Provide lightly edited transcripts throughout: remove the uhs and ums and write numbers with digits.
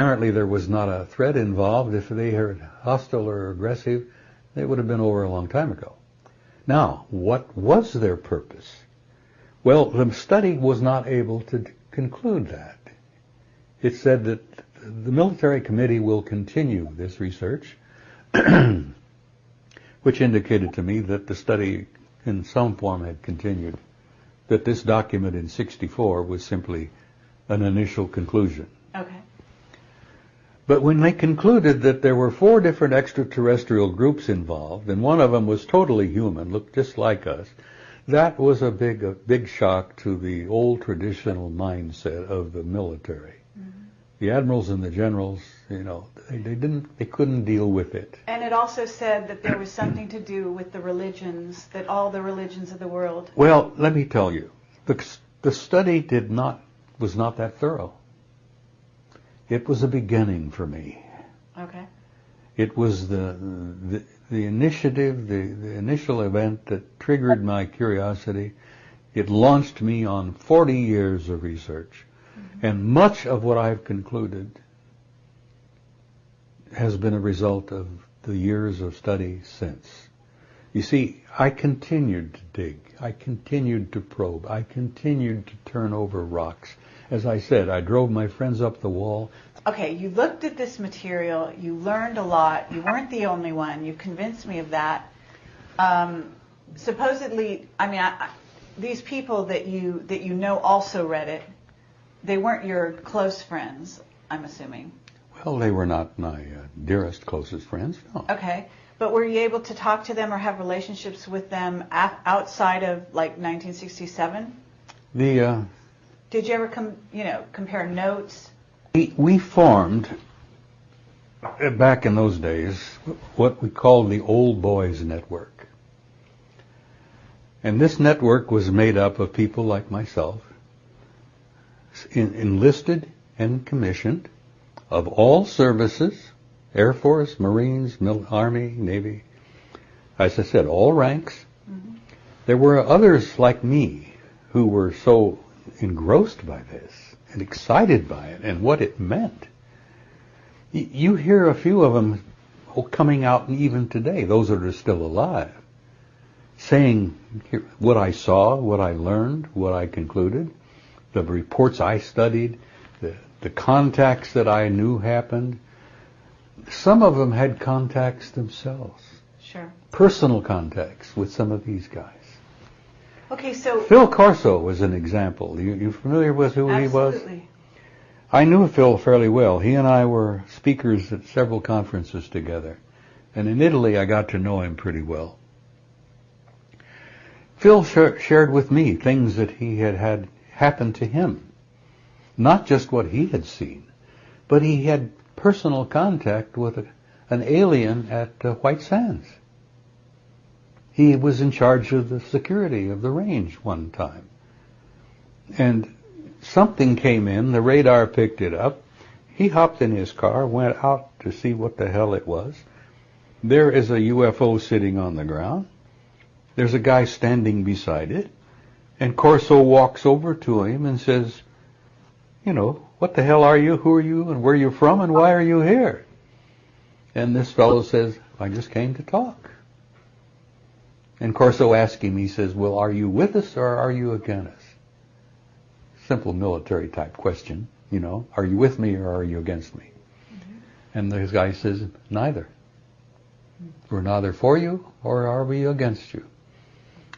Apparently there was not a threat involved. If they were hostile or aggressive, they would have been over a long time ago. Now, what was their purpose? Well, the study was not able to conclude that. It said that the military committee will continue this research, which indicated to me that the study in some form had continued, that this document in '64 was simply an initial conclusion. Okay. But when they concluded that there were 4 different extraterrestrial groups involved, and one of them was totally human, looked just like us, that was a big shock to the old traditional mindset of the military. Mm-hmm. The admirals and the generals, they couldn't deal with it. And it also said that there was something to do with the religions, that all the religions of the world. Well, let me tell you, the study was not that thorough. It was a beginning for me. Okay. It was the initiative, the initial event that triggered my curiosity. It launched me on 40 years of research. Mm-hmm. And much of what I've concluded has been a result of the years of study since. You see, I continued to dig. I continued to probe. I continued to turn over rocks. As I said, I drove my friends up the wall. Okay, you looked at this material, you learned a lot, you weren't the only one, you convinced me of that. Supposedly, these people that you know also read it, they weren't your close friends, I'm assuming. Well, they were not my dearest, closest friends, no. Okay, but were you able to talk to them or have relationships with them outside of, 1967? Did you ever compare notes? We formed, back in those days, what we called the Old Boys Network. And this network was made up of people like myself, enlisted and commissioned, of all services, Air Force, Marines, Army, Navy, as I said, all ranks. Mm-hmm. There were others like me who were so engrossed by this and excited by it and what it meant. You hear a few of them coming out even today, those that are still alive, saying what I saw, what I learned, what I concluded, the reports I studied, the contacts that I knew happened. Some of them had contacts themselves. Sure. Personal contacts with some of these guys. Okay, so Phil Corso was an example. You familiar with who he was? Absolutely. I knew Phil fairly well. He and I were speakers at several conferences together. And in Italy, I got to know him pretty well. Phil shared with me things that he had happened to him. Not just what he had seen, but he had personal contact with an alien at White Sands. He was in charge of the security of the range one time. And something came in, the radar picked it up. He hopped in his car, went out to see what the hell it was. There is a UFO sitting on the ground. There's a guy standing beside it. And Corso walks over to him and says, what the hell are you, who are you, and where are you from, and why are you here? And this fellow says, I just came to talk. And Corso asked him, he says, well, are you with us or are you against us? Simple military type question, are you with me or are you against me? Mm-hmm. And this guy says, neither. We're neither for you or are we against you.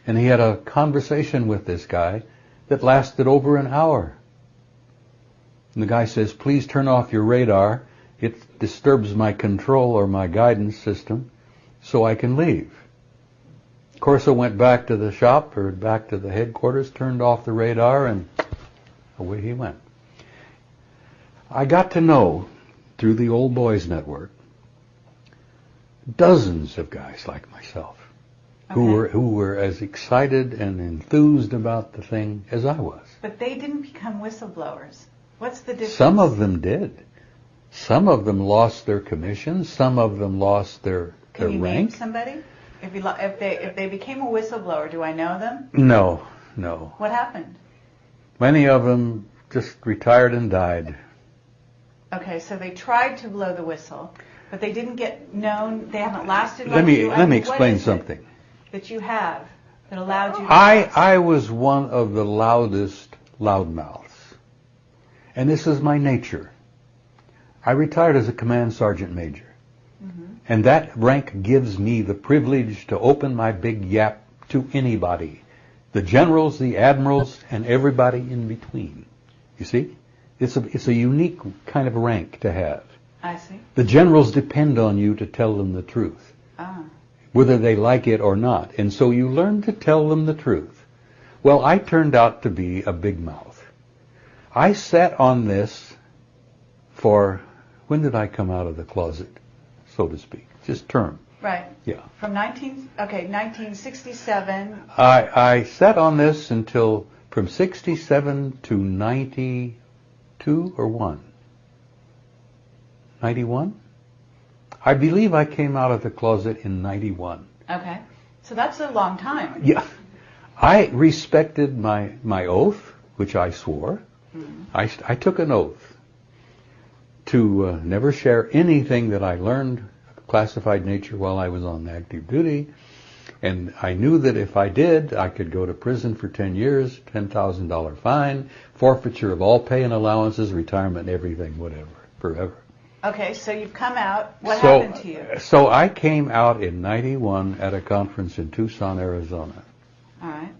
And he had a conversation with this guy that lasted over an hour. And the guy says, please turn off your radar. It disturbs my control or my guidance system so I can leave. Corso went back to the shop or back to the headquarters, turned off the radar, and away he went. I got to know, through the Old Boys Network, dozens of guys like myself who were as excited and enthused about the thing as I was. But they didn't become whistleblowers. What's the difference? Some of them did. Some of them lost their commissions. Some of them lost their rank. Can you name somebody? If they became a whistleblower, do I know them? No. What happened? Many of them just retired and died. Okay, so they tried to blow the whistle, but they didn't get known. They haven't lasted. Let me explain something that you have that allowed you to I was one of the loudest loudmouths. And this is my nature. I retired as a command sergeant major. Mm-hmm. And that rank gives me the privilege to open my big yap to anybody. The generals, the admirals, and everybody in between. You see? It's a unique kind of rank to have. I see. The generals depend on you to tell them the truth. Ah. Whether they like it or not. And so you learn to tell them the truth. Well, I turned out to be a big mouth. I sat on this for, when did I come out of the closet, so to speak? Just term. Right. Yeah. From 1967. I sat on this until from 67 to 92 or 1. 91? I believe I came out of the closet in 91. Okay. So that's a long time. Yeah. I respected my oath, which I swore. Mm-hmm. I took an oath to never share anything that I learned of classified nature while I was on active duty. And I knew that if I did, I could go to prison for 10 years, $10,000 fine, forfeiture of all pay and allowances, retirement, everything, whatever, forever. Okay, so you've come out. What happened to you? So I came out in 91 at a conference in Tucson, Arizona. All right.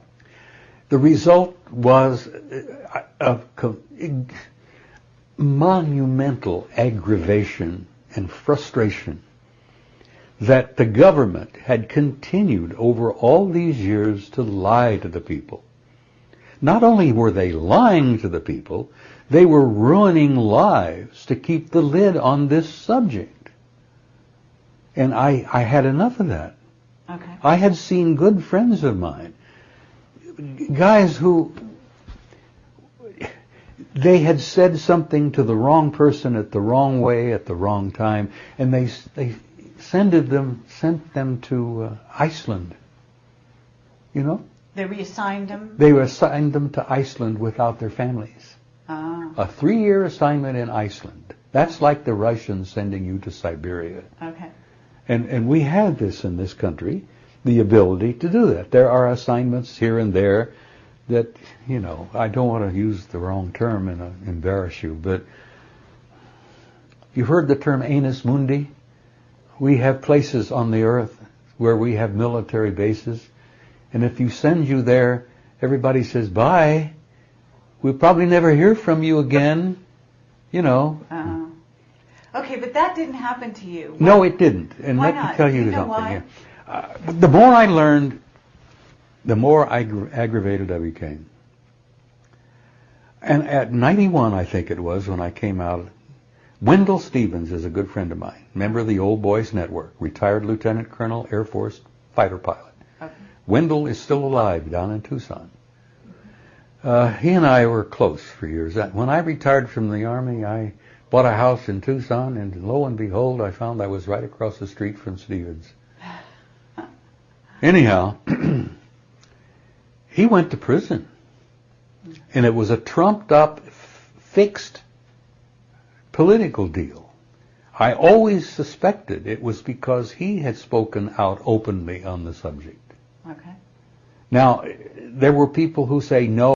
The result was a monumental aggravation and frustration that the government had continued over all these years to lie to the people. Not only were they lying to the people, they were ruining lives to keep the lid on this subject. And I had enough of that. Okay. I had seen good friends of mine, guys who, they had said something to the wrong person at the wrong way at the wrong time, and they sent them to Iceland. You know? They reassigned them? They assigned them to Iceland without their families. Ah. A 3-year assignment in Iceland. That's like the Russians sending you to Siberia. Okay. And we have this in this country, the ability to do that. There are assignments here and there that, you know, I don't want to use the wrong term and embarrass you, but you've heard the term annus mundi? We have places on the earth where we have military bases, and if you send you there, everybody says, bye. We'll probably never hear from you again, you know. Okay, but that didn't happen to you. Why? No, it didn't. And why let not? me tell you, something. Why? Yeah. The more I learned, the more aggravated I became. And at 91, I think it was, when I came out, Wendell Stevens is a good friend of mine, member of the Old Boys Network, retired Lieutenant Colonel, Air Force fighter pilot. Okay. Wendell is still alive down in Tucson. He and I were close for years. When I retired from the Army, I bought a house in Tucson, and lo and behold, I found I was right across the street from Stevens. Anyhow, he went to prison. And it was a trumped-up, fixed political deal. I always suspected it was because he had spoken out openly on the subject. Okay. Now, there were people who say no.